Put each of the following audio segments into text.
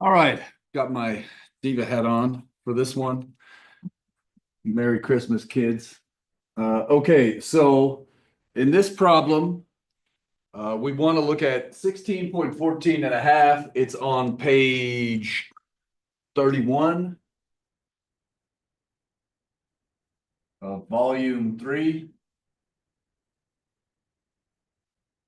All right, got my diva hat on for this one. Merry Christmas, kids. Okay, so in this problem, we want to look at 16.14 and a half. It's on page 31 of volume 3.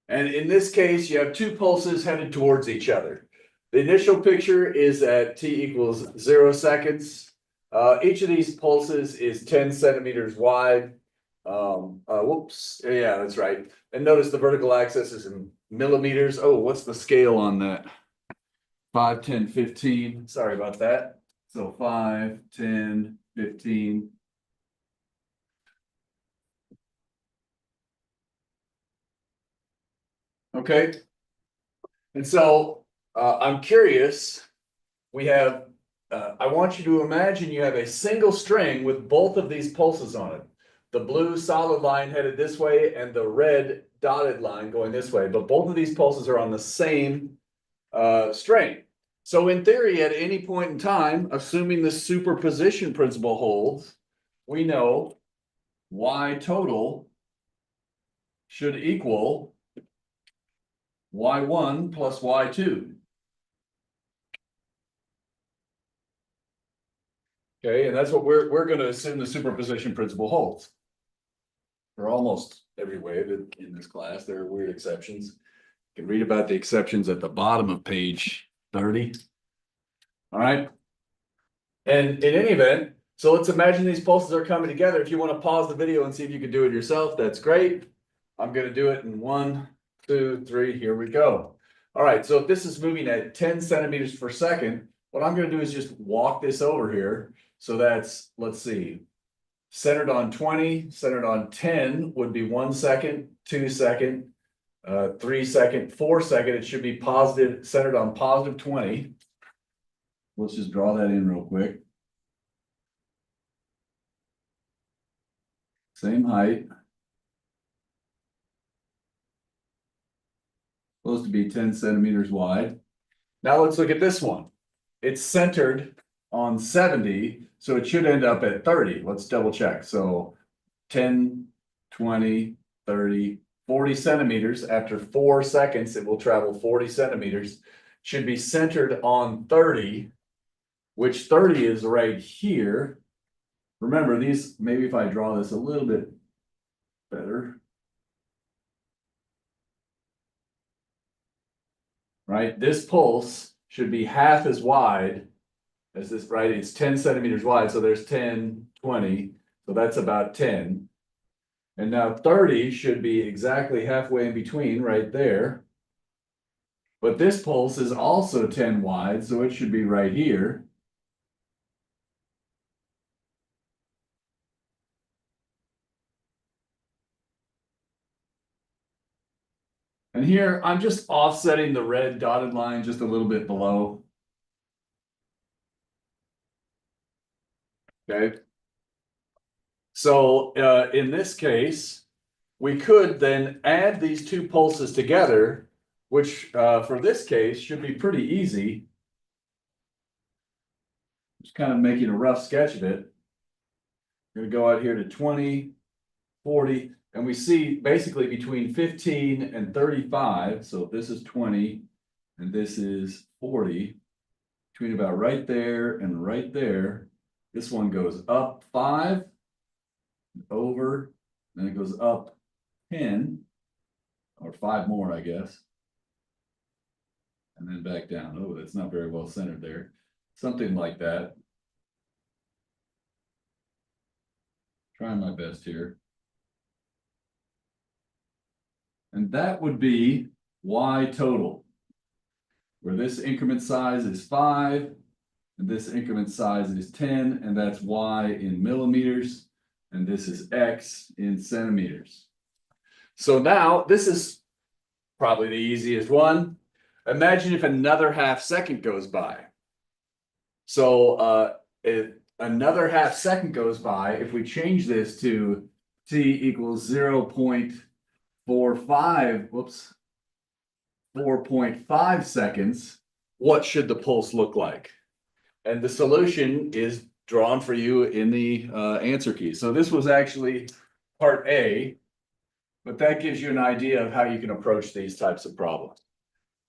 And in this case, you have two pulses headed towards each other. The initial picture is at t equals 0 seconds. Each of these pulses is 10 centimeters wide. Whoops, yeah, that's right. And notice the vertical axis is in millimeters. Oh, what's the scale on that? 5, 10, 15. Sorry about that. So 5, 10, 15. Okay. And so I'm curious. We have, I want you to imagine you have a single string with both of these pulses on it. The blue solid line headed this way and the red dotted line going this way, but both of these pulses are on the same string. So in theory, at any point in time, assuming the superposition principle holds, we know y total should equal y1 plus y2. Okay, and that's what we're going to assume the superposition principle holds. For almost every way in this class, there are weird exceptions. You can read about the exceptions at the bottom of page 30. All right. And in any event, so let's imagine these pulses are coming together. If you want to pause the video and see if you can do it yourself, that's great. I'm going to do it in 1, 2, 3. Here we go. All right. So if this is moving at 10 centimeters per second, what I'm going to do is just walk this over here. So that's, let's see, centered on 20, centered on 10 would be 1 second, 2 second, 3 second, 4 second. It should be positive, centered on positive 20. Let's just draw that in real quick. Same height. Supposed to be 10 centimeters wide. Now let's look at this one. It's centered on 70, so it should end up at 30. Let's double check. So 10, 20, 30, 40 centimeters. After 4 seconds, it will travel 40 centimeters. Should be centered on 30, which 30 is right here. Remember these, maybe if I draw this a little bit better. Right, this pulse should be half as wide as this, right? It's 10 centimeters wide, so there's 10, 20, so that's about 10. And now 30 should be exactly halfway in between right there. But this pulse is also 10 wide, so it should be right here. And here, I'm just offsetting the red dotted line just a little bit below. Okay. So in this case, we could then add these two pulses together, which for this case should be pretty easy. Just kind of making a rough sketch of it. I'm going to go out here to 20, 40, and we see basically between 15 and 35. So if this is 20 and this is 40, between about right there and right there, this one goes up 5, over, then it goes up 10, or 5 more, I guess. And then back down. Oh, that's not very well centered there. Something like that. Trying my best here. And that would be y total, where this increment size is 5, and this increment size is 10, and that's y in millimeters, and this is x in centimeters. So now this is probably the easiest one. Imagine if another half second goes by. So if another half second goes by, if we change this to t equals 0.45, 4.5 seconds, what should the pulse look like? And the solution is drawn for you in the answer key. So this was actually part A, but that gives you an idea of how you can approach these types of problems.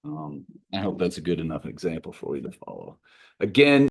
I hope that's a good enough example for you to follow. Again,